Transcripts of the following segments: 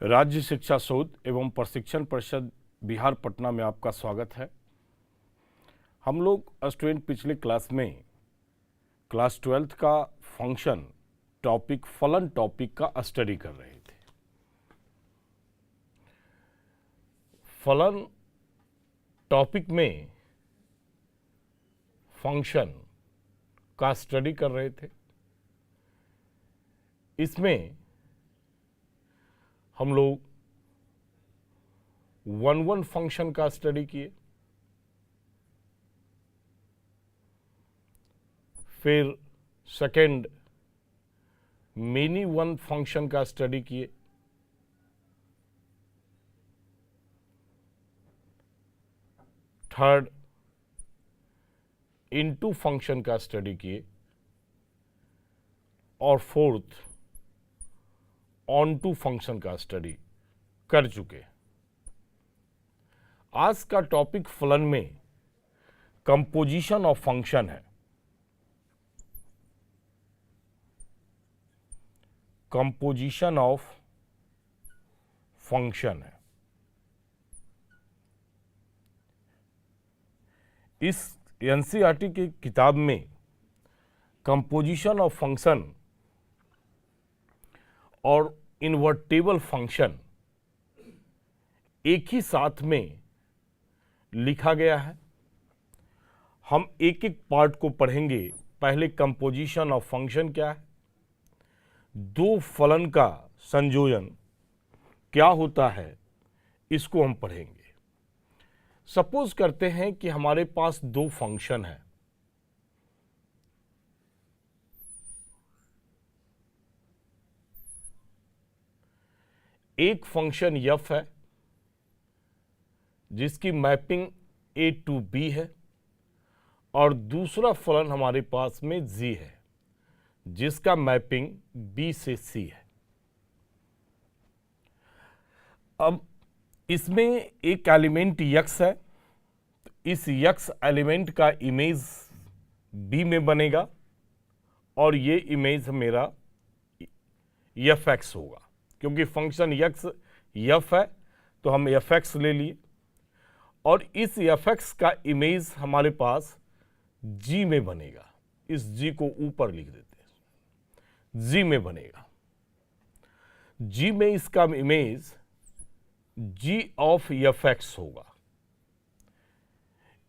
राज्य शिक्षा शोध एवं प्रशिक्षण परिषद बिहार पटना में आपका स्वागत है। हम लोग स्टूडेंट पिछले क्लास में क्लास 12th का फंक्शन टॉपिक फलन टॉपिक का स्टडी कर रहे थे। फलन टॉपिक में फंक्शन का स्टडी कर रहे थे। इसमें हम लोग 1-1 फंक्शन का स्टडी किए, फिर सेकेंड मेनी वन फंक्शन का स्टडी किए, थर्ड इनटू फंक्शन का स्टडी किए और फोर्थ ऑन टू फंक्शन का स्टडी कर चुके। आज का टॉपिक फलन में कंपोजिशन ऑफ फंक्शन है। कंपोजिशन ऑफ फंक्शन है। इस एनसीईआरटी की किताब में कंपोजिशन ऑफ फंक्शन और इन्वर्टेबल फंक्शन एक ही साथ में लिखा गया है। हम एक एक पार्ट को पढ़ेंगे। पहले कंपोजिशन ऑफ फंक्शन क्या है, दो फलन का संयोजन क्या होता है, इसको हम पढ़ेंगे। सपोज करते हैं कि हमारे पास दो फंक्शन है। एक फंक्शन f है जिसकी मैपिंग a टू b है और दूसरा फलन हमारे पास में g है जिसका मैपिंग b से c है। अब इसमें एक एलिमेंट x है, तो इस x एलिमेंट का इमेज b में बनेगा और ये इमेज मेरा fx होगा। क्योंकि फंक्शन x f है तो हम fx ले लिए और इस fx का इमेज हमारे पास g में बनेगा। इस g को ऊपर लिख देते हैं, g में बनेगा। g में इसका इमेज g ऑफ fx होगा।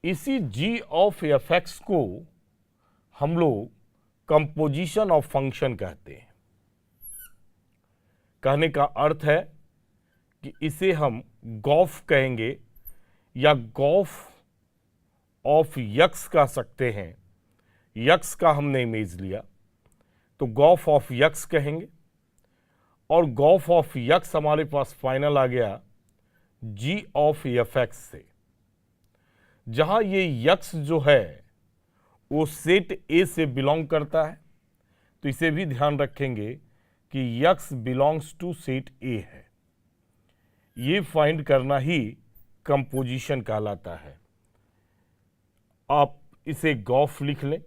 इसी g ऑफ fx को हम लोग कंपोजिशन ऑफ फंक्शन कहते हैं। कहने का अर्थ है कि इसे हम गॉफ कहेंगे या गॉफ ऑफ यक्स कह सकते हैं। यक्स का हमने इमेज लिया तो गॉफ ऑफ यक्स कहेंगे और गॉफ ऑफ यक्स हमारे पास फाइनल आ गया जी ऑफ एफएक्स से। जहां ये यक्स जो है वो सेट ए से बिलोंग करता है, तो इसे भी ध्यान रखेंगे कि x belongs to set A है। ये फाइंड करना ही कंपोजिशन कहलाता है। आप इसे गॉफ लिख लें।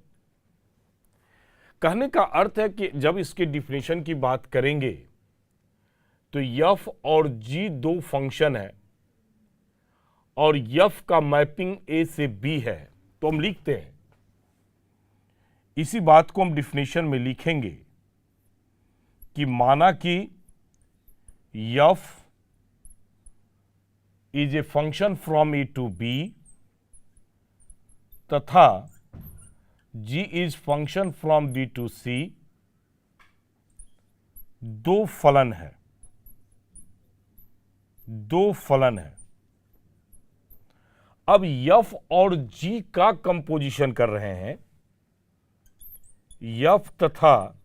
कहने का अर्थ है कि जब इसके डिफिनेशन की बात करेंगे तो यफ और जी दो फंक्शन है और यफ का मैपिंग ए से बी है, तो हम लिखते हैं। इसी बात को हम डिफिनेशन में लिखेंगे कि माना कि f is a function from A to B तथा g is function from B to C. दो फलन है, दो फलन है। अब f और g का कंपोजिशन कर रहे हैं। f तथा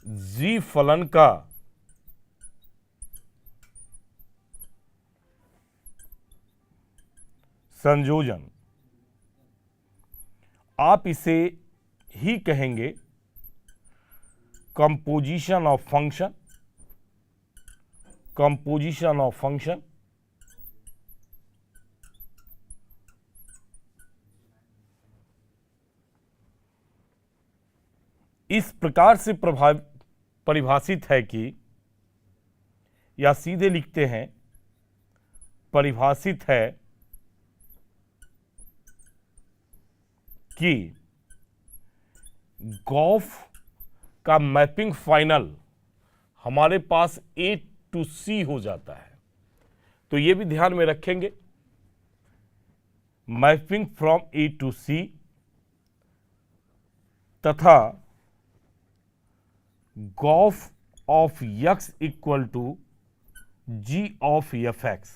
जी फलन का संयोजन, आप इसे ही कहेंगे composition of function. Composition of function इस प्रकार से परिभाषित है कि या सीधे लिखते हैं परिभाषित है कि गॉफ का मैपिंग फाइनल हमारे पास A to C हो जाता है। तो ये भी ध्यान में रखेंगे, mapping from A to C तथा g o f of x equal to G of fx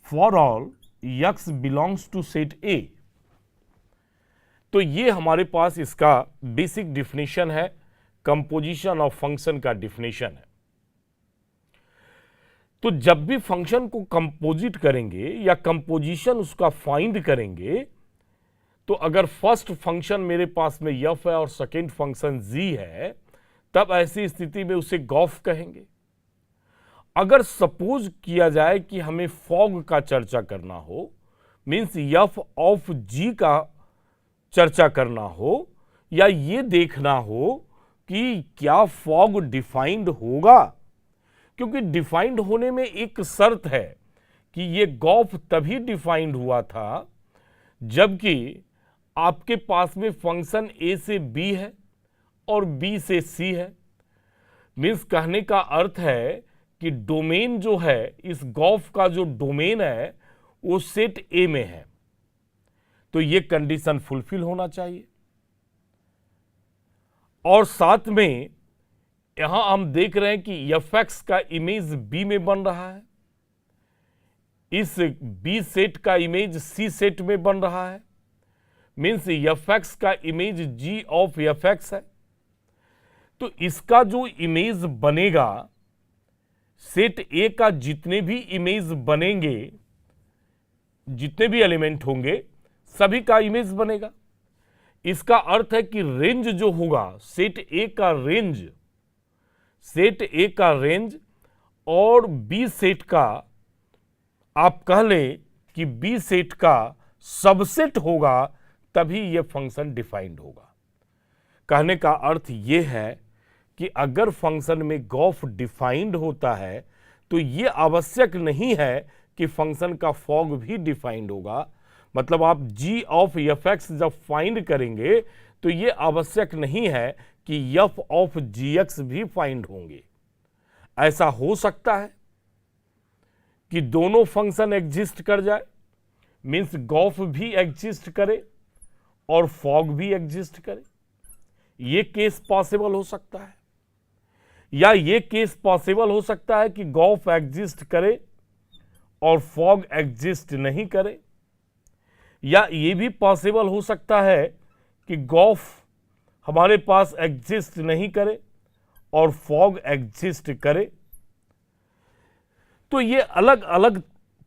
for all x belongs to set A। तो ये हमारे पास इसका बेसिक डिफिनेशन है, कंपोजिशन ऑफ फंक्शन का डिफिनेशन है। तो जब भी फंक्शन को कंपोजिट करेंगे या कंपोजिशन उसका फाइंड करेंगे, तो अगर फर्स्ट फंक्शन मेरे पास में f है और सेकेंड फंक्शन g है, तब ऐसी स्थिति में उसे गॉफ कहेंगे। अगर सपोज किया जाए कि हमें फॉग का चर्चा करना हो, मीन्स f ऑफ g का चर्चा करना हो, या ये देखना हो कि क्या फॉग डिफाइंड होगा, क्योंकि डिफाइंड होने में एक शर्त है कि ये गॉफ तभी डिफाइंड हुआ था जबकि आपके पास में फंक्शन A से B है और B से C है। मीन्स कहने का अर्थ है कि डोमेन जो है, इस गॉफ का जो डोमेन है वो सेट A में है। तो ये कंडीशन फुलफिल होना चाहिए। और साथ में यहां हम देख रहे हैं कि fx का इमेज B में बन रहा है, इस B सेट का इमेज C सेट में बन रहा है, मीन्स fx का इमेज G ऑफ fx है। तो इसका जो इमेज बनेगा, सेट A का जितने भी इमेज बनेंगे, जितने भी एलिमेंट होंगे, सभी का इमेज बनेगा। इसका अर्थ है कि रेंज जो होगा, सेट A का रेंज और B सेट का, आप कह लें कि B सेट का सबसेट होगा, तभी यह फंक्शन डिफाइंड होगा। कहने का अर्थ यह है कि अगर फंक्शन में गॉफ डिफाइंड होता है तो यह आवश्यक नहीं है कि फंक्शन का फॉग भी डिफाइंड होगा। मतलब आप g ऑफ fx जब फाइंड करेंगे तो यह आवश्यक नहीं है कि f ऑफ gx भी फाइंड होंगे। ऐसा हो सकता है कि दोनों फंक्शन एग्जिस्ट कर जाए, मीन्स गॉफ भी एग्जिस्ट करे और फॉग भी एग्जिस्ट करे। यह केस पॉसिबल हो सकता है, या यह केस पॉसिबल हो सकता है कि गॉफ एग्जिस्ट करे और फॉग एग्जिस्ट नहीं करे, या यह भी पॉसिबल हो सकता है कि गॉफ हमारे पास एग्जिस्ट नहीं करे और फॉग एग्जिस्ट करे। तो ये अलग अलग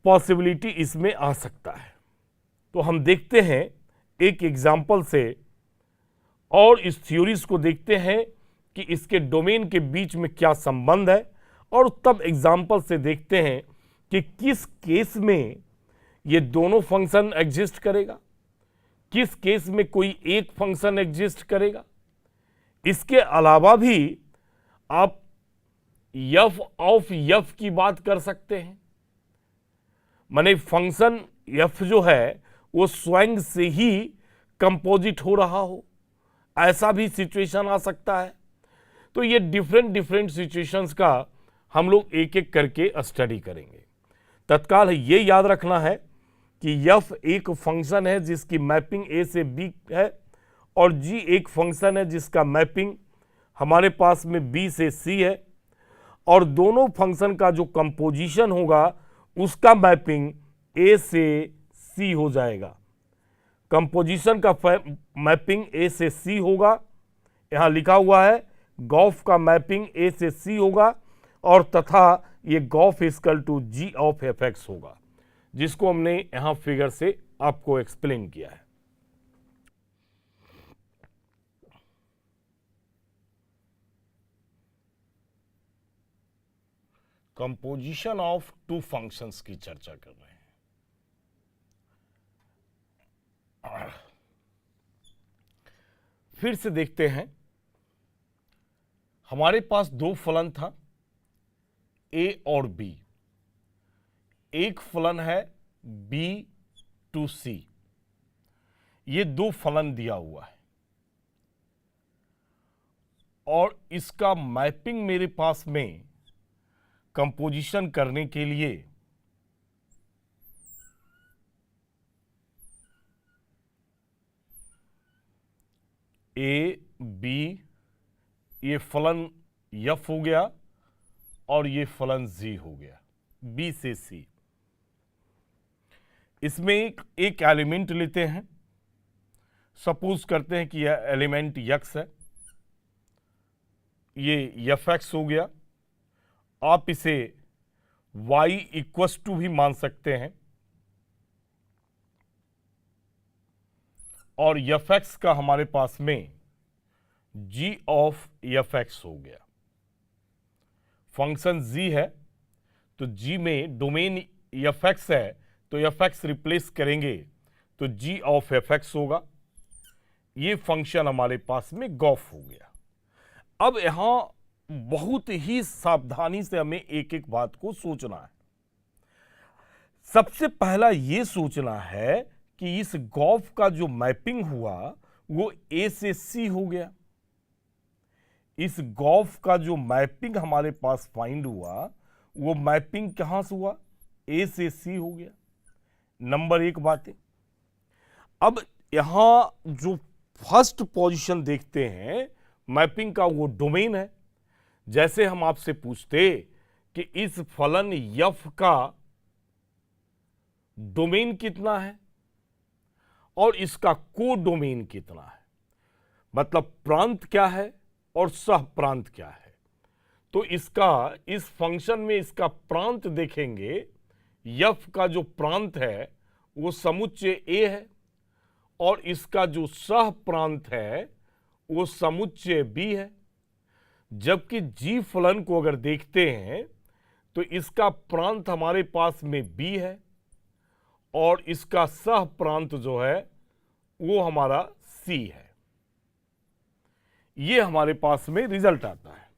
पॉसिबिलिटी इसमें आ सकता है। तो हम देखते हैं एक एग्जाम्पल से और इस थ्योरीज को देखते हैं कि इसके डोमेन के बीच में क्या संबंध है, और तब एग्जाम्पल से देखते हैं कि किस केस में ये दोनों फंक्शन एग्जिस्ट करेगा, किस केस में कोई एक फंक्शन एग्जिस्ट करेगा। इसके अलावा भी आप f ऑफ f की बात कर सकते हैं, माने फंक्शन f जो है वो स्वयं से ही कंपोजिट हो रहा हो, ऐसा भी सिचुएशन आ सकता है। तो ये डिफरेंट सिचुएशंस का हम लोग एक एक करके स्टडी करेंगे। तत्काल ये याद रखना है कि f एक फंक्शन है जिसकी मैपिंग A से B है, और g एक फंक्शन है जिसका मैपिंग हमारे पास में B से C है, और दोनों फंक्शन का जो कंपोजिशन होगा उसका मैपिंग A से C हो जाएगा। कंपोजिशन का मैपिंग A से C होगा, यहाँ लिखा हुआ है गॉफ का मैपिंग A से C होगा, और तथा ये g o f equal to G of fx होगा, जिसको हमने यहां फिगर से आपको एक्सप्लेन किया है। कंपोजिशन ऑफ टू फंक्शंस की चर्चा कर रहे हैं। फिर से देखते हैं, हमारे पास दो फलन था, ए और बी, एक फलन है बी टू सी, ये दो फलन दिया हुआ है और इसका मैपिंग मेरे पास में कंपोजिशन करने के लिए ए बी, ये फलन एफ हो गया और ये फलन जी हो गया, बी से सी। इसमें एक एलिमेंट लेते हैं, सपोज करते हैं कि यह एलिमेंट यक्स है, ये एफ एक्स हो गया। आप इसे y इक्वस टू भी मान सकते हैं और एफ एक्स का हमारे पास में g ऑफ एफ एक्स हो गया। फंक्शन g है तो g में डोमेन एफ एक्स है तो एफ एक्स रिप्लेस करेंगे तो g ऑफ एफ एक्स होगा। ये फंक्शन हमारे पास में गॉफ हो गया। अब यहां बहुत ही सावधानी से हमें एक एक बात को सोचना है। सबसे पहला ये सोचना है कि इस गॉफ का जो मैपिंग हुआ वो ए से सी हो गया। इस गॉफ का जो मैपिंग हमारे पास फाइंड हुआ वो मैपिंग कहां से हुआ, ए से सी हो गया। नंबर एक बात है। अब यहां जो फर्स्ट पोजीशन देखते हैं मैपिंग का, वो डोमेन है। जैसे हम आपसे पूछते कि इस फलन यफ का डोमेन कितना है और इसका को डोमेन कितना है, मतलब प्रांत क्या है और सह प्रांत क्या है, तो इसका इस फंक्शन में इसका प्रांत देखेंगे। यफ का जो प्रांत है वो समुच्चय ए है और इसका जो सह प्रांत है वो समुच्चय बी है। जबकि जी फलन को अगर देखते हैं तो इसका प्रांत हमारे पास में बी है और इसका सह प्रांत जो है वो हमारा सी है। ये हमारे पास में रिजल्ट आता है।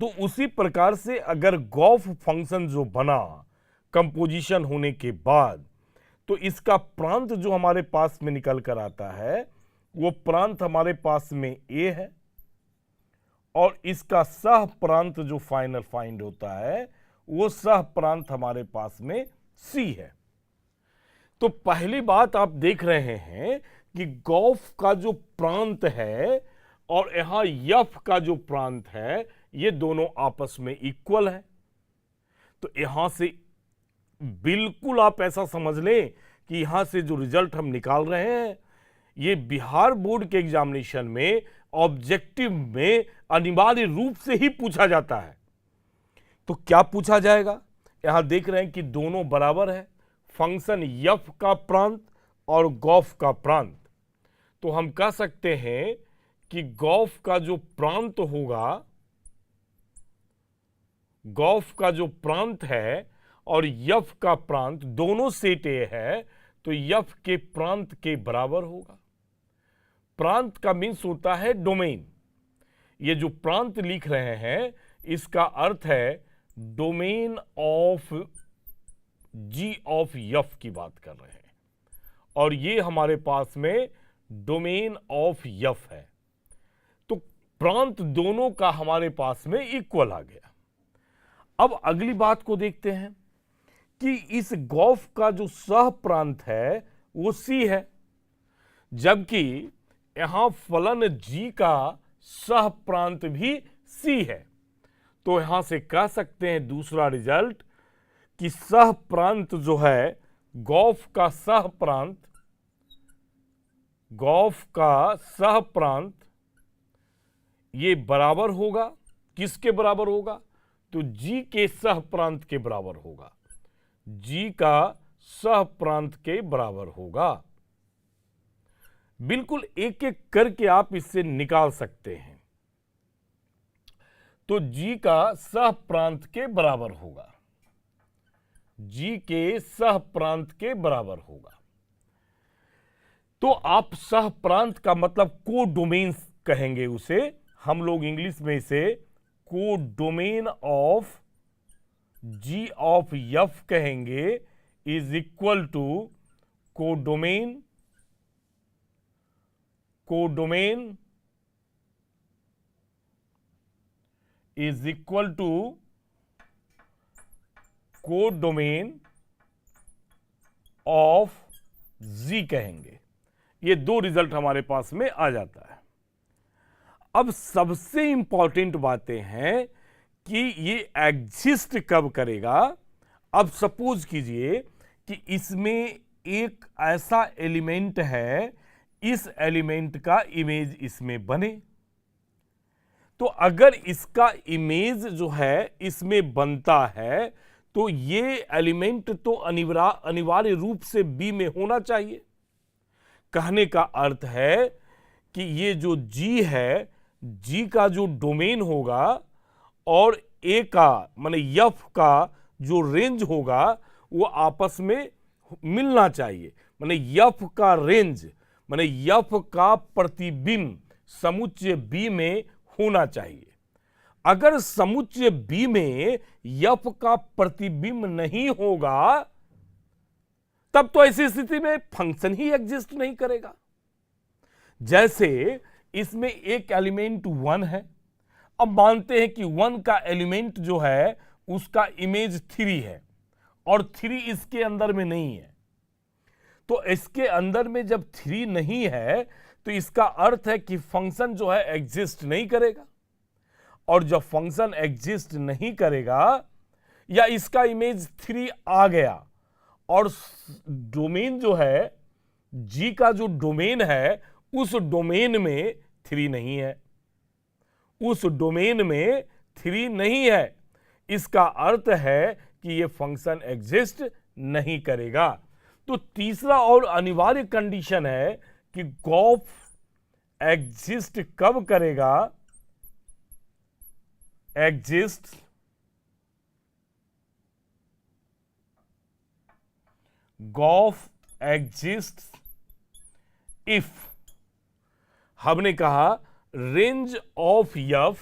तो उसी प्रकार से अगर गॉफ फंक्शन जो बना कंपोजिशन होने के बाद, तो इसका प्रांत जो हमारे पास में निकल कर आता है वो प्रांत हमारे पास में ए है और इसका सह प्रांत जो फाइनल फाइंड होता है वो सह प्रांत हमारे पास में सी है। तो पहली बात आप देख रहे हैं कि गॉफ का जो प्रांत है और यहां यफ का जो प्रांत है ये दोनों आपस में इक्वल है। तो यहां से बिल्कुल आप ऐसा समझ लें कि यहां से जो रिजल्ट हम निकाल रहे हैं ये बिहार बोर्ड के एग्जामिनेशन में ऑब्जेक्टिव में अनिवार्य रूप से ही पूछा जाता है। तो क्या पूछा जाएगा, यहां देख रहे हैं कि दोनों बराबर है, फंक्शन यफ का प्रांत और गॉफ का प्रांत। तो हम कह सकते हैं कि गॉफ का जो प्रांत होगा, गॉफ का जो प्रांत है और यफ का प्रांत दोनों सेट ए है तो यफ के प्रांत के बराबर होगा। प्रांत का मीन्स होता है डोमेन। ये जो प्रांत लिख रहे हैं इसका अर्थ है domain of ji of f की बात कर रहे हैं और ये हमारे पास में डोमेन ऑफ यफ है। तो प्रांत दोनों का हमारे पास में इक्वल आ गया। अब अगली बात को देखते हैं कि इस गॉफ का जो सह प्रांत है वो सी है, जबकि यहां फलन जी का सह प्रांत भी सी है। तो यहां से कह सकते हैं दूसरा रिजल्ट कि सह प्रांत जो है गॉफ का सह प्रांत, गॉफ का सह प्रांत ये बराबर होगा, किसके बराबर होगा, तो जी के सह प्रांत के बराबर होगा। जी का सह प्रांत के बराबर होगा। बिल्कुल एक एक करके आप इससे निकाल सकते हैं। तो जी का सह प्रांत के बराबर होगा, जी के सह प्रांत के बराबर होगा। तो आप सह प्रांत का मतलब को डोमेन कहेंगे उसे, हम लोग इंग्लिश में इसे को domain of ji of F कहेंगे is equal to codomain is equal to codomain of G कहेंगे। ये दो रिजल्ट हमारे पास में आ जाता है। अब सबसे इंपॉर्टेंट बातें हैं कि ये एग्जिस्ट कब करेगा। अब सपोज कीजिए कि इसमें एक ऐसा एलिमेंट है, इस एलिमेंट का इमेज इसमें बने, तो अगर इसका इमेज जो है इसमें बनता है तो ये एलिमेंट तो अनिवार्य रूप से बी में होना चाहिए। कहने का अर्थ है कि ये जो जी है, जी का जो डोमेन होगा और ए का माने एफ का जो रेंज होगा वो आपस में मिलना चाहिए। माने एफ का रेंज माने एफ का प्रतिबिंब समुच्चय बी में होना चाहिए। अगर समुच्चय बी में एफ का प्रतिबिंब नहीं होगा तब तो ऐसी स्थिति में फंक्शन ही एग्जिस्ट नहीं करेगा। जैसे इसमें एक एलिमेंट 1 है, अब मानते हैं कि 1 का एलिमेंट जो है उसका इमेज 3 है और 3 इसके अंदर में नहीं है, तो इसके अंदर में जब 3 नहीं है तो इसका अर्थ है कि फंक्शन जो है एग्जिस्ट नहीं करेगा। और जब फंक्शन एग्जिस्ट नहीं करेगा या इसका इमेज 3 आ गया और डोमेन जो है जी का जो डोमेन है उस डोमेन में 3 नहीं है, उस डोमेन में 3 नहीं है, इसका अर्थ है कि ये फंक्शन एग्जिस्ट नहीं करेगा। तो तीसरा और अनिवार्य कंडीशन है कि गॉफ एग्जिस्ट कब करेगा, एग्जिस्ट गॉफ एग्जिस्ट इफ हमने कहा रेंज ऑफ एफ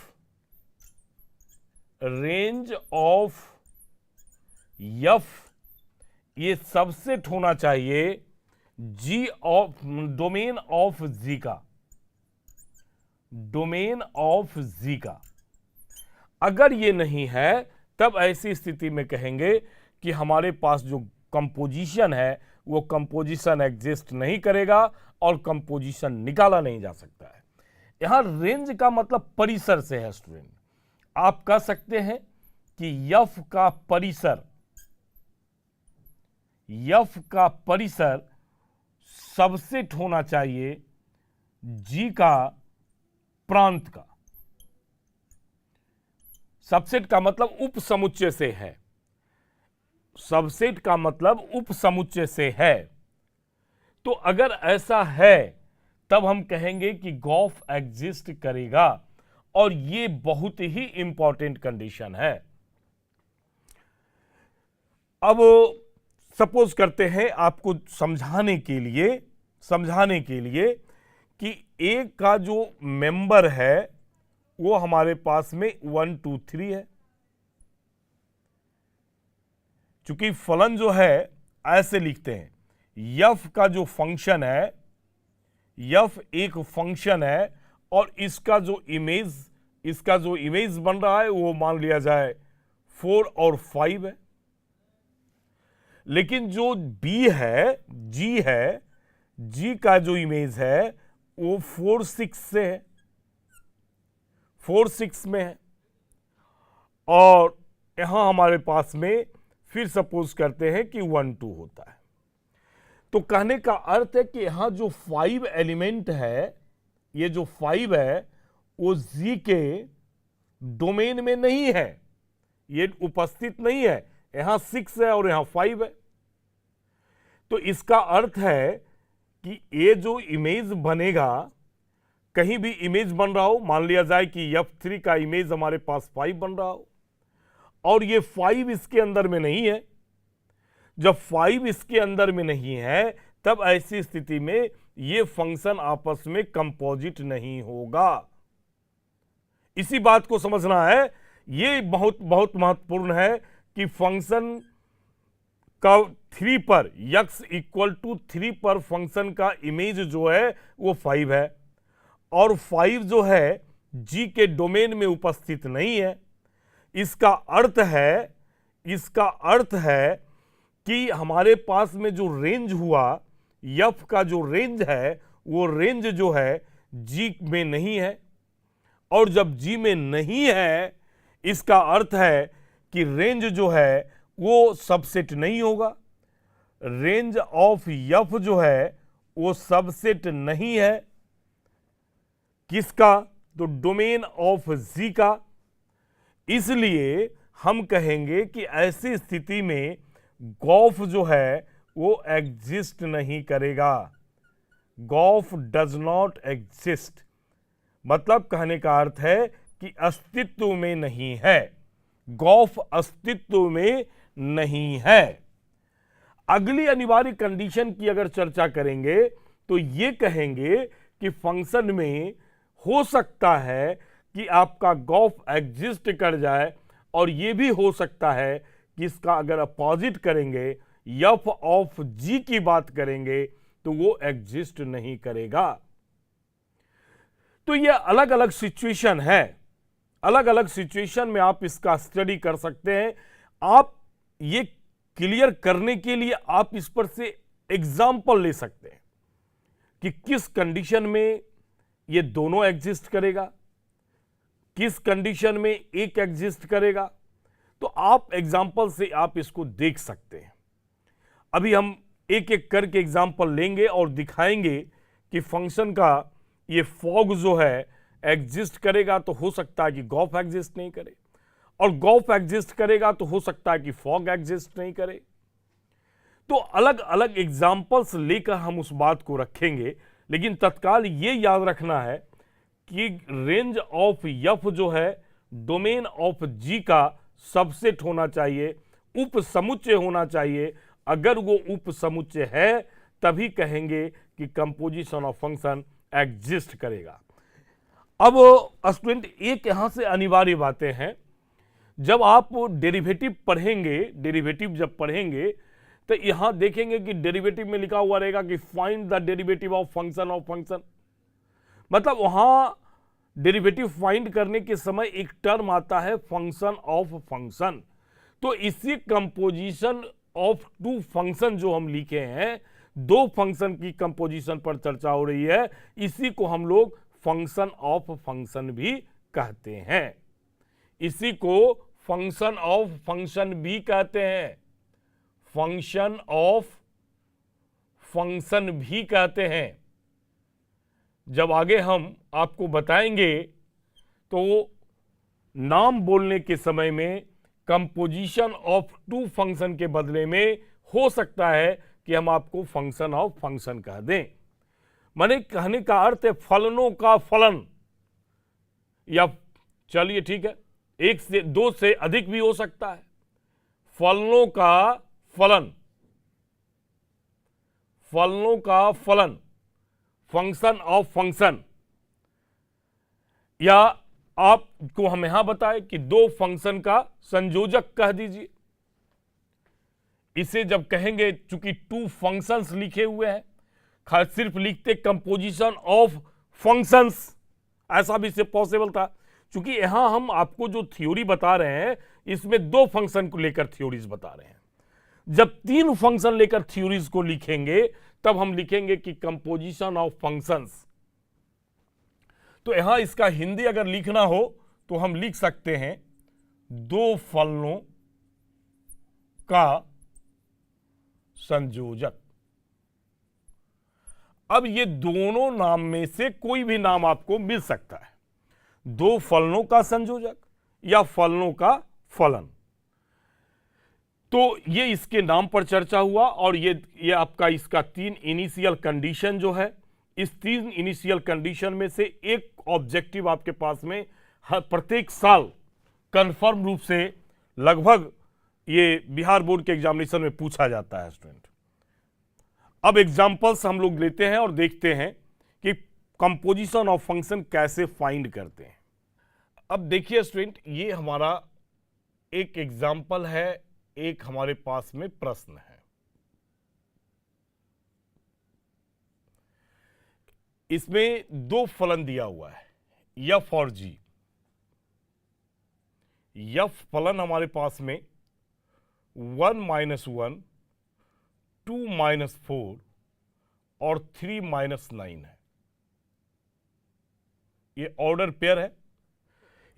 ये सबसेट होना चाहिए जी ऑफ डोमेन ऑफ जी का, डोमेन ऑफ जी का। अगर ये नहीं है तब ऐसी स्थिति में कहेंगे कि हमारे पास जो कंपोजिशन है वो कंपोजिशन एग्जिस्ट नहीं करेगा और कंपोजिशन निकाला नहीं जा सकता है। यहां रेंज का मतलब परिसर से है स्टूडेंट। आप कह सकते हैं कि एफ का परिसर सबसेट होना चाहिए जी का प्रांत का। सबसेट का मतलब उप समुच्चय से है, सबसेट का मतलब उप समुच्चय से है। तो अगर ऐसा है तब हम कहेंगे कि गॉफ एग्जिस्ट करेगा और ये बहुत ही इंपॉर्टेंट कंडीशन है। अब सपोज करते हैं आपको समझाने के लिए कि ए का जो मेंबर है वो हमारे पास में 1 2 3 है। चूंकि फलन जो है ऐसे लिखते हैं, एफ का जो फंक्शन है, एफ एक फंक्शन है और इसका जो इमेज बन रहा है वो मान लिया जाए 4 और 5 है। लेकिन जो बी है, जी का जो इमेज है वो 4 6 से है, 4 6 में है। और यहां हमारे पास में फिर सपोज करते हैं कि 1 2 होता है। तो कहने का अर्थ है कि यहां जो 5 एलिमेंट है, ये जो 5 है वो जी के डोमेन में नहीं है, ये उपस्थित नहीं है। यहां 6 है और यहां 5 है। तो इसका अर्थ है कि ये जो इमेज बनेगा, कहीं भी इमेज बन रहा हो, मान लिया जाए कि F3 का इमेज हमारे पास 5 बन रहा हो और ये 5 इसके अंदर में नहीं है। जब 5 इसके अंदर में नहीं है तब ऐसी स्थिति में ये फंक्शन आपस में कंपोजिट नहीं होगा। इसी बात को समझना है। ये बहुत बहुत महत्वपूर्ण है कि फंक्शन का 3 पर x इक्वल टू 3 पर फंक्शन का इमेज जो है वो 5 है और 5 जो है g के डोमेन में उपस्थित नहीं है। इसका अर्थ है कि हमारे पास में जो रेंज हुआ f का जो रेंज है वो रेंज जो है g में नहीं है और जब g में नहीं है इसका अर्थ है कि रेंज जो है वो सबसेट नहीं होगा। रेंज ऑफ f जो है वो सबसेट नहीं है किसका, तो डोमेन ऑफ g का। इसलिए हम कहेंगे कि ऐसी स्थिति में गॉफ जो है वो एग्जिस्ट नहीं करेगा। गॉफ डज नॉट एग्जिस्ट, मतलब कहने का अर्थ है कि अस्तित्व में नहीं है, गॉफ अस्तित्व में नहीं है। अगली अनिवार्य कंडीशन की अगर चर्चा करेंगे तो ये कहेंगे कि फंक्शन में हो सकता है कि आपका गॉफ एग्जिस्ट कर जाए और ये भी हो सकता है कि इसका अगर अपोजिट करेंगे f ऑफ g की बात करेंगे तो वो एग्जिस्ट नहीं करेगा। तो ये अलग अलग सिचुएशन है, अलग अलग सिचुएशन में आप इसका स्टडी कर सकते हैं। आप ये क्लियर करने के लिए आप इस पर से एग्जाम्पल ले सकते हैं कि किस कंडीशन में ये दोनों एग्जिस्ट करेगा, किस कंडीशन में एक एग्जिस्ट करेगा। तो आप एग्जाम्पल से आप इसको देख सकते हैं। अभी हम एक एक करके एग्जाम्पल लेंगे और दिखाएंगे कि फंक्शन का ये फॉग जो है एग्जिस्ट करेगा तो हो सकता है कि गॉफ एग्जिस्ट नहीं करे, और गॉफ एग्जिस्ट करेगा तो हो सकता है कि फॉग एग्जिस्ट नहीं करे। तो अलग अलग एग्जाम्पल्स लेकर हम उस बात को रखेंगे, लेकिन तत्काल ये याद रखना है कि रेंज ऑफ f जो है डोमेन ऑफ g का सबसेट होना चाहिए, उप समुच्चय होना चाहिए। अगर वो उप समुच्चय है तभी कहेंगे कि कंपोजिशन ऑफ फंक्शन एग्जिस्ट करेगा। अब स्टूडेंट एक यहां से अनिवार्य बातें हैं, जब आप डेरिवेटिव पढ़ेंगे, डेरिवेटिव जब पढ़ेंगे तो यहां देखेंगे कि डेरिवेटिव में लिखा हुआ रहेगा कि find the derivative of function. मतलब वहां डेरिवेटिव फाइंड करने के समय एक टर्म आता है फंक्शन ऑफ फंक्शन। तो इसी कंपोजिशन ऑफ टू फंक्शन जो हम लिखे हैं, दो फंक्शन की कंपोजिशन पर चर्चा हो रही है, इसी को हम लोग फंक्शन ऑफ फंक्शन भी कहते हैं। इसी को फंक्शन ऑफ फंक्शन भी कहते हैं, फंक्शन ऑफ फंक्शन भी कहते हैं। जब आगे हम आपको बताएंगे तो नाम बोलने के समय में कंपोजिशन ऑफ टू फंक्शन के बदले में हो सकता है कि हम आपको फंक्शन ऑफ फंक्शन कह दें। माने कहने का अर्थ है फलनों का फलन, या चलिए ठीक है, एक से दो से अधिक भी हो सकता है। फलनों का फलन, फलनों का फलन, फंक्शन ऑफ फंक्शन। या आपको हम यहां बताएं कि दो फंक्शन का संयोजक कह दीजिए। इसे जब कहेंगे, चूंकि टू फंक्शंस लिखे हुए हैं, सिर्फ लिखते कंपोजिशन ऑफ फंक्शंस, ऐसा भी से पॉसिबल था। चूंकि यहां हम आपको जो थ्योरी बता रहे हैं इसमें दो फंक्शन को लेकर थ्योरीज बता रहे हैं। जब तीन फंक्शन लेकर थ्योरीज को लिखेंगे तब हम लिखेंगे कि कंपोजिशन ऑफ फंक्शंस। तो यहां इसका हिंदी अगर लिखना हो तो हम लिख सकते हैं दो फलनों का संयोजक। अब ये दोनों नाम में से कोई भी नाम आपको मिल सकता है, दो फलनों का संयोजक या फलनों का फलन। तो ये इसके नाम पर चर्चा हुआ, और ये आपका इसका तीन इनिशियल कंडीशन जो है, इस तीन इनिशियल कंडीशन में से एक ऑब्जेक्टिव आपके पास में प्रत्येक साल कंफर्म रूप से लगभग ये बिहार बोर्ड के एग्जामिनेशन में पूछा जाता है स्टूडेंट। अब एग्जांपल्स हम लोग लेते हैं और देखते हैं कि कंपोजिशन ऑफ फंक्शन कैसे फाइंड करते हैं। अब देखिए स्टूडेंट, ये हमारा एक एग्जाम्पल है, एक हमारे पास में प्रश्न है। इसमें दो फलन दिया हुआ है, एफ और जी। एफ फलन हमारे पास में 1 - 1, 2 - 4 और 3 - 9 है। ये ऑर्डर पेयर है,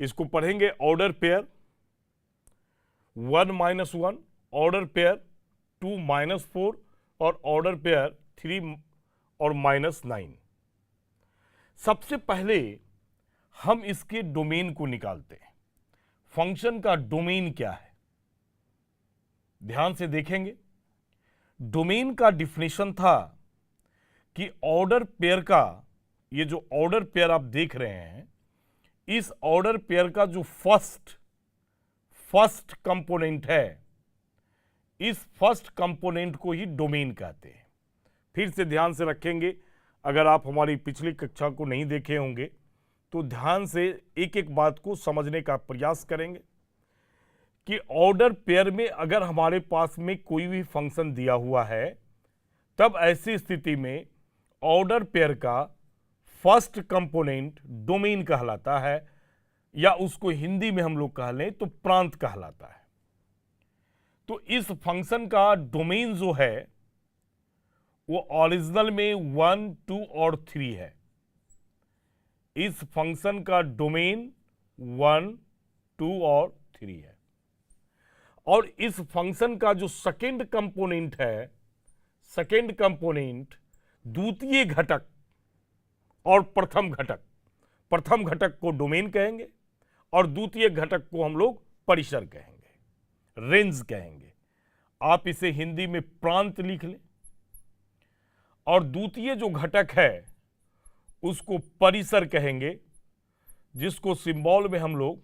इसको पढ़ेंगे ऑर्डर पेयर 1 - 1, ऑर्डर पेयर 2 - 4 और ऑर्डर पेयर 3 और -9। सबसे पहले हम इसके डोमेन को निकालते हैं। फंक्शन का डोमेन क्या है, ध्यान से देखेंगे। डोमेन का डिफिनेशन था कि ऑर्डर पेयर का, ये जो ऑर्डर पेयर आप देख रहे हैं, इस ऑर्डर पेयर का जो फर्स्ट कंपोनेंट है, इस फर्स्ट कंपोनेंट को ही डोमेन कहते हैं। फिर से ध्यान से रखेंगे, अगर आप हमारी पिछली कक्षा को नहीं देखे होंगे तो ध्यान से एक एक बात को समझने का प्रयास करेंगे कि ऑर्डर पेयर में अगर हमारे पास में कोई भी फंक्शन दिया हुआ है, तब ऐसी स्थिति में ऑर्डर पेयर का फर्स्ट कंपोनेंट डोमेन कहलाता है, या उसको हिंदी में हम लोग कह लें तो प्रांत कहलाता है। तो इस फंक्शन का डोमेन जो है वो ओरिजिनल में 1, 2 और 3 है। इस फंक्शन का डोमेन 1, 2 और 3 है। और इस फंक्शन का जो सेकेंड कंपोनेंट है, सेकेंड कंपोनेंट द्वितीय घटक और प्रथम घटक, प्रथम घटक को डोमेन कहेंगे और द्वितीय घटक को हम लोग परिसर कहेंगे, रेंज कहेंगे। आप इसे हिंदी में प्रांत लिख लें। और द्वितीय जो घटक है उसको परिसर कहेंगे, जिसको सिंबल में हम लोग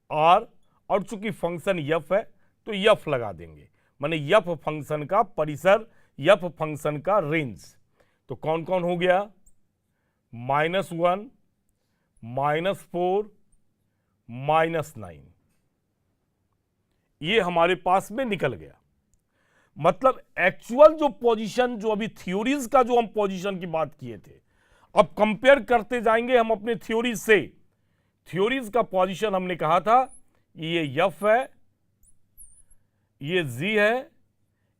आर, और चूंकि फंक्शन यफ है तो यफ लगा देंगे, माने यफ फंक्शन का परिसर, यफ फंक्शन का रेंज। तो कौन कौन हो गया, -1, -4, -9, ये हमारे पास में निकल गया। मतलब एक्चुअल जो पोजीशन, जो अभी थ्योरीज का जो हम पोजीशन की बात किए थे, अब कंपेयर करते जाएंगे हम अपने थ्योरीज से। थ्योरीज का पोजीशन हमने कहा था ये एफ है, ये जी है,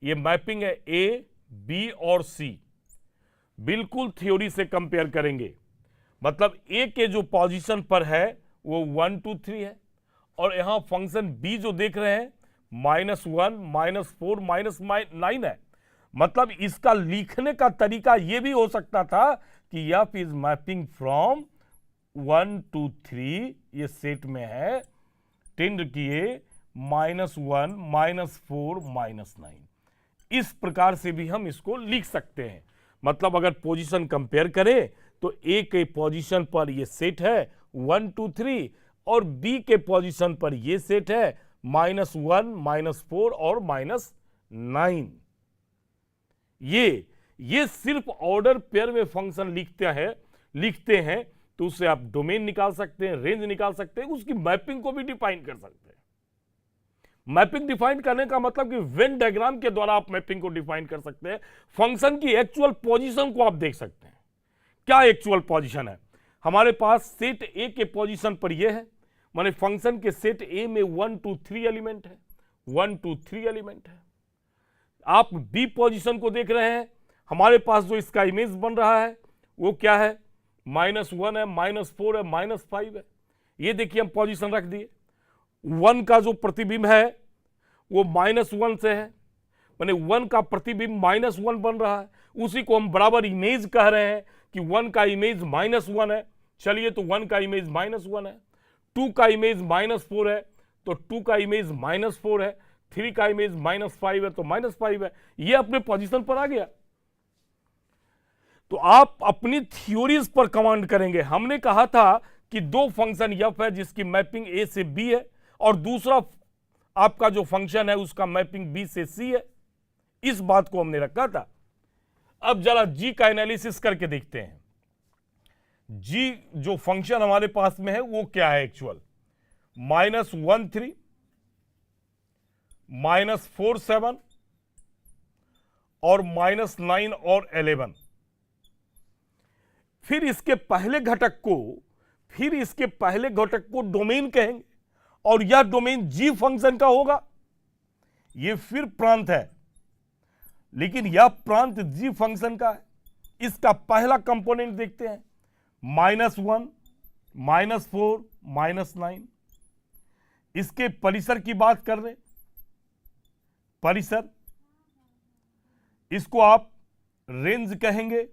ये मैपिंग है ए, बी और सी। बिल्कुल थ्योरी से कंपेयर करेंगे। मतलब ए के जो पोजीशन पर है वो 1, 2, 3 है, और यहां फंक्शन बी जो देख रहे हैं -1, -4, -9 है। मतलब इसका लिखने का तरीका यह भी हो सकता था कि F is mapping from 1 to 3, ये सेट में है, टेंड किए -1, -4, -9। इस प्रकार से भी हम इसको लिख सकते हैं। मतलब अगर पोजीशन कंपेयर करें तो ए के पोजीशन पर ये सेट है 1, 2, 3, और बी के पोजीशन पर ये सेट है -1, -4 और -9। ये सिर्फ ऑर्डर पेयर में फंक्शन लिखते हैं तो उससे आप डोमेन निकाल सकते हैं, रेंज निकाल सकते हैं, उसकी मैपिंग को भी डिफाइन कर सकते हैं। मैपिंग डिफाइन करने का मतलब कि वेन डायग्राम के द्वारा आप मैपिंग को डिफाइन कर सकते हैं। फंक्शन की एक्चुअल पोजीशन को आप देख सकते हैं। क्या एक्चुअल पोजीशन है, हमारे पास सेट ए के पोजीशन पर यह है, माने फंक्शन के सेट ए में 1, 2, 3 एलिमेंट है, 1, 2, 3 एलिमेंट है। आप बी पोजीशन को देख रहे हैं, हमारे पास जो इसका इमेज बन रहा है वो क्या है, -1 है, -4 है, -5 है। ये देखिए हम पोजीशन रख दिए। 1 का जो प्रतिबिंब है वो -1 से है, माने 1 का प्रतिबिंब -1 बन रहा है, उसी को हम बराबर इमेज कह रहे हैं कि 1 का इमेज -1 है। चलिए तो 1 का इमेज -1 है, 2 का इमेज -4 है तो 2 का इमेज -4 है, 3 का इमेज -5 है तो -5 है। ये अपने पोजीशन पर आ गया। तो आप अपनी थ्योरीज पर कमांड करेंगे। हमने कहा था कि दो फंक्शन एफ है जिसकी मैपिंग ए से बी है, और दूसरा आपका जो फंक्शन है उसका मैपिंग बी से सी है। इस बात को हमने रखा था। अब जरा जी का एनालिसिस करके देखते हैं। जी जो फंक्शन हमारे पास में है वो क्या है एक्चुअल, -1, 3, -4 7 और -9 और 11। फिर इसके पहले घटक को डोमेन कहेंगे और यह डोमेन जी फंक्शन का होगा। यह फिर प्रांत है, लेकिन यह प्रांत जी फंक्शन का है। इसका पहला कंपोनेंट देखते हैं, -1 -4 -9। इसके परिसर की बात कर रहे, परिसर, इसको आप रेंज कहेंगे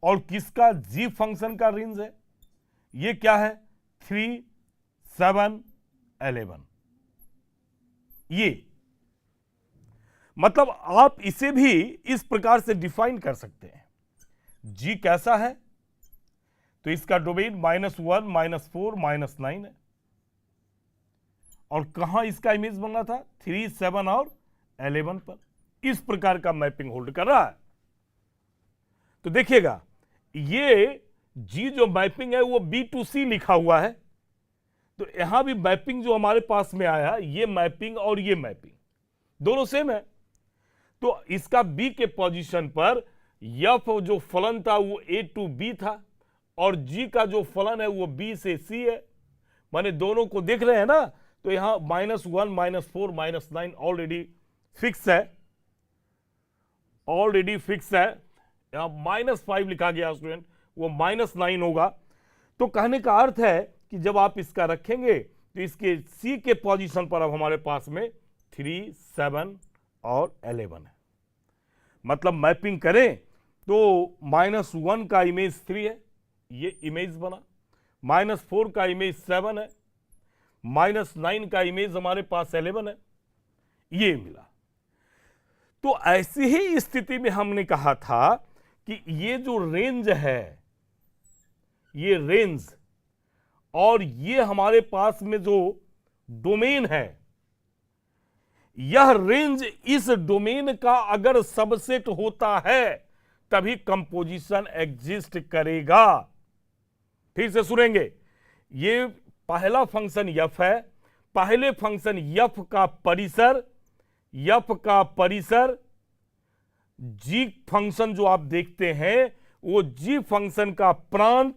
और किसका, जी फंक्शन का रेंज है। ये क्या है, 3 7 11। ये मतलब आप इसे भी इस प्रकार से डिफाइन कर सकते हैं। जी कैसा है, तो इसका डोमेन -1 -4 -9 है। और कहां इसका इमेज बन रहा था, 3 7 और 11 पर। इस प्रकार का मैपिंग होल्ड कर रहा है। तो देखिएगा, ये जी जो मैपिंग है वो B2C लिखा हुआ है। तो यहां भी मैपिंग जो हमारे पास में आया, ये मैपिंग और ये मैपिंग दोनों सेम है। तो इसका B के पोजीशन पर एफ जो फलन था वो A to B था, और G का जो फलन है वो B से C है। माने दोनों को देख रहे हैं ना, तो यहां -1 -4 -9 ऑलरेडी फिक्स है, यहां -5 लिखा गया स्टूडेंट, वो -9 होगा। तो कहने का अर्थ है कि जब आप इसका रखेंगे तो इसके C के पोजीशन पर अब हमारे पास में 3 7 और 11 है। मतलब मैपिंग करें तो -1 का इमेज 3 है, ये इमेज बना, -4 का इमेज 7 है, -9 का इमेज हमारे पास 11 है, ये मिला। तो ऐसी ही स्थिति में हमने कहा था कि ये जो रेंज है, ये रेंज और ये हमारे पास में जो डोमेन है, यह रेंज इस डोमेन का अगर सबसेट होता है तभी कंपोजिशन एग्जिस्ट करेगा। फिर से सुनेंगे, ये पहला फंक्शन f है, पहले फंक्शन f का परिसर g फंक्शन जो आप देखते हैं वो g फंक्शन का प्रांत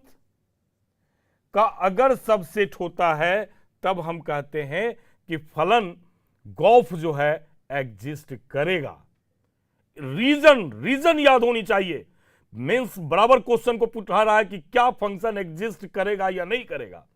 का अगर सबसेट होता है तब हम कहते हैं कि फलन गॉफ जो है एग्जिस्ट करेगा। रीजन याद होनी चाहिए। मेंस बराबर क्वेश्चन को पूछा रहा है कि क्या फंक्शन एग्जिस्ट करेगा या नहीं करेगा।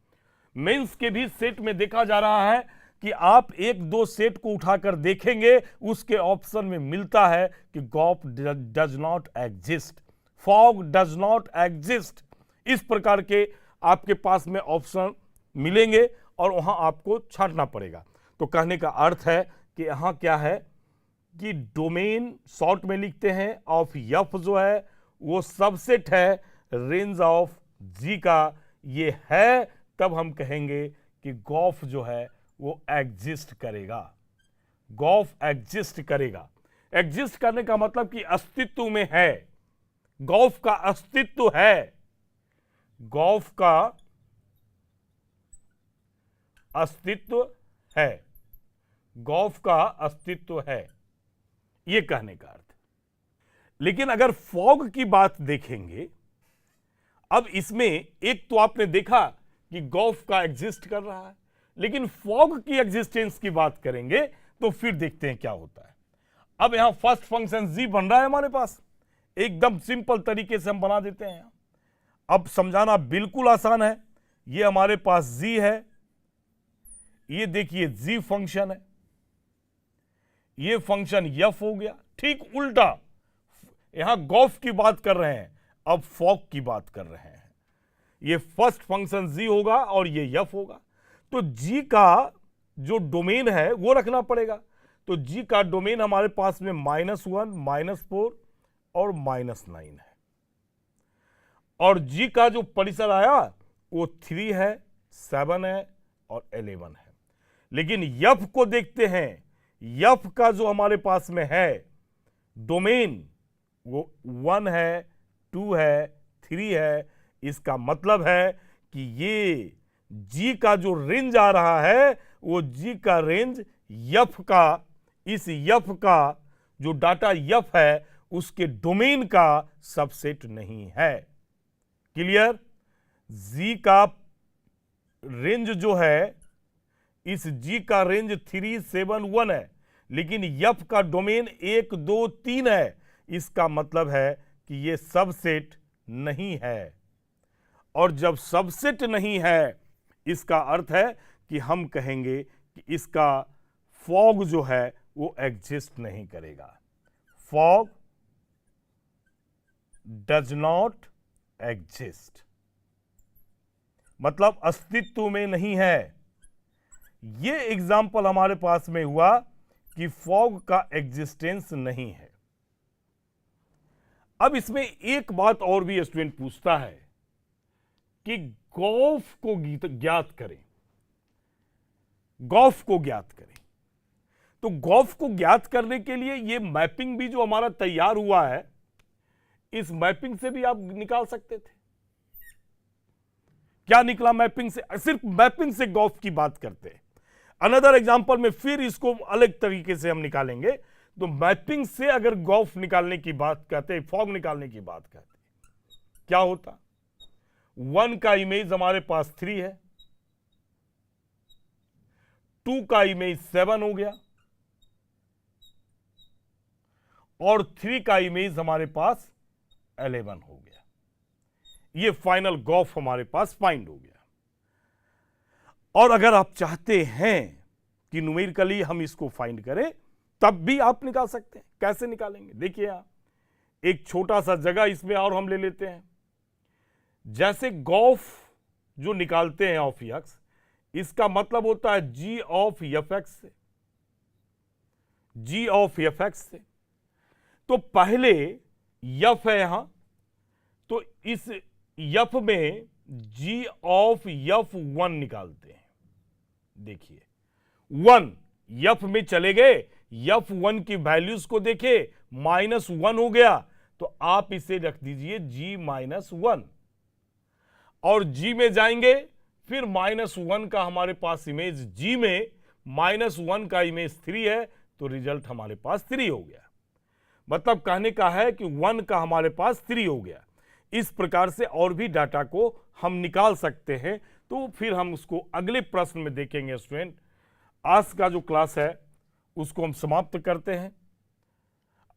मेंस के भी सेट में देखा जा रहा है कि आप एक दो सेट को उठाकर देखेंगे, उसके ऑप्शन में मिलता है कि g o f does not exist, f o g does not exist. इस प्रकार के आपके पास में ऑप्शन मिलेंगे और वहां आपको छांटना पड़ेगा। तो कहने का अर्थ है कि यहां क्या है कि डोमेन शॉर्ट में लिखते हैं ऑफ एफ जो है वो सबसेट है रेंज ऑफ जी का, ये है, तब हम कहेंगे कि गॉफ जो है वो एग्जिस्ट करेगा। गॉफ एग्जिस्ट करेगा। एग्जिस्ट करने का मतलब कि अस्तित्व में है, गॉफ का अस्तित्व है, गॉफ का अस्तित्व है, गॉफ का अस्तित्व है, यह कहने का अर्थ। लेकिन अगर फॉग की बात देखेंगे, अब इसमें एक तो आपने देखा कि गॉफ का एग्जिस्ट कर रहा है, लेकिन फॉग की एग्जिस्टेंस की बात करेंगे तो फिर देखते हैं क्या होता है। अब यहां फर्स्ट फंक्शन जी बन रहा है हमारे पास, एकदम सिंपल तरीके से हम बना देते हैं। अब समझाना बिल्कुल आसान है। ये हमारे पास जी है, ये देखिए जी फंक्शन है, ये फंक्शन एफ हो गया। ठीक उल्टा, यहां गॉफ की बात कर रहे हैं, अब फॉग की बात कर रहे हैं। ये फर्स्ट फंक्शन जी होगा और ये एफ होगा। तो जी का जो डोमेन है वो रखना पड़ेगा। तो जी का डोमेन हमारे पास में -1 -4 और -9 है, और जी का जो परिसर आया वो 3 है, 7 है और 11 है। लेकिन एफ को देखते हैं, एफ का जो हमारे पास में है डोमेन वो 1 है, 2 है, 3 है। इसका मतलब है कि ये जी का जो रेंज आ रहा है वो जी का रेंज एफ का इस यफ का जो डाटा यफ है उसके डोमेन का सबसेट नहीं है। क्लियर? जी का रेंज जो है, इस जी का रेंज 371 है, लेकिन यफ का डोमेन 1 2 3 है। इसका मतलब है कि ये सबसेट नहीं है, और जब सबसेट नहीं है इसका अर्थ है कि हम कहेंगे कि इसका फॉग जो है वो एग्जिस्ट नहीं करेगा। फॉग डज नॉट एग्जिस्ट, मतलब अस्तित्व में नहीं है। ये एग्जाम्पल हमारे पास में हुआ कि फॉग का एग्जिस्टेंस नहीं है। अब इसमें एक बात और भी स्टूडेंट पूछता है कि गॉफ को ज्ञात करें, गॉफ को ज्ञात करें। तो गॉफ को ज्ञात करने के लिए ये मैपिंग भी जो हमारा तैयार हुआ है, इस मैपिंग से भी आप निकाल सकते थे। क्या निकला मैपिंग से? सिर्फ मैपिंग से गॉफ की बात करते हैं। अनदर एग्जांपल में फिर इसको अलग तरीके से हम निकालेंगे। तो मैपिंग से अगर गॉफ निकालने की बात करते, फॉग निकालने की बात करते, क्या होता? 1 का इमेज हमारे पास 3 है, 2 का इमेज 7 हो गया, और 3 का इमेज हमारे पास 11 हो गया। ये फाइनल गॉफ हमारे पास फाइंड हो गया। और अगर आप चाहते हैं कि न्यूमेरिकली हम इसको फाइंड करें, तब भी आप निकाल सकते हैं। कैसे निकालेंगे? देखिए, आप एक छोटा सा जगह इसमें और हम ले लेते हैं। जैसे गॉफ जो निकालते हैं ऑफ यक्स, इसका मतलब होता है जी ऑफ एफ एक्स से, जी ऑफ एफ एक्स से। तो पहले यफ है यहां, तो इस यफ में जी ऑफ यफ 1 निकालते हैं। देखिए 1 यफ में चले गए, यफ 1 की वैल्यूज को देखे, -1 हो गया, तो आप इसे रख दीजिए जी -1, और जी में जाएंगे, फिर -1 का हमारे पास इमेज जी में, -1 का इमेज 3 है, तो रिजल्ट हमारे पास 3 हो गया। मतलब कहने का है कि 1 का हमारे पास 3 हो गया। इस प्रकार से और भी डाटा को हम निकाल सकते हैं। तो फिर हम उसको अगले प्रश्न में देखेंगे स्टूडेंट। आज का जो क्लास है उसको हम समाप्त करते हैं।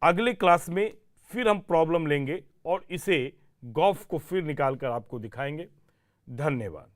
अगले क्लास में फिर हम प्रॉब्लम लेंगे और इसे गॉफ को फिर निकाल कर आपको दिखाएंगे। धन्यवाद।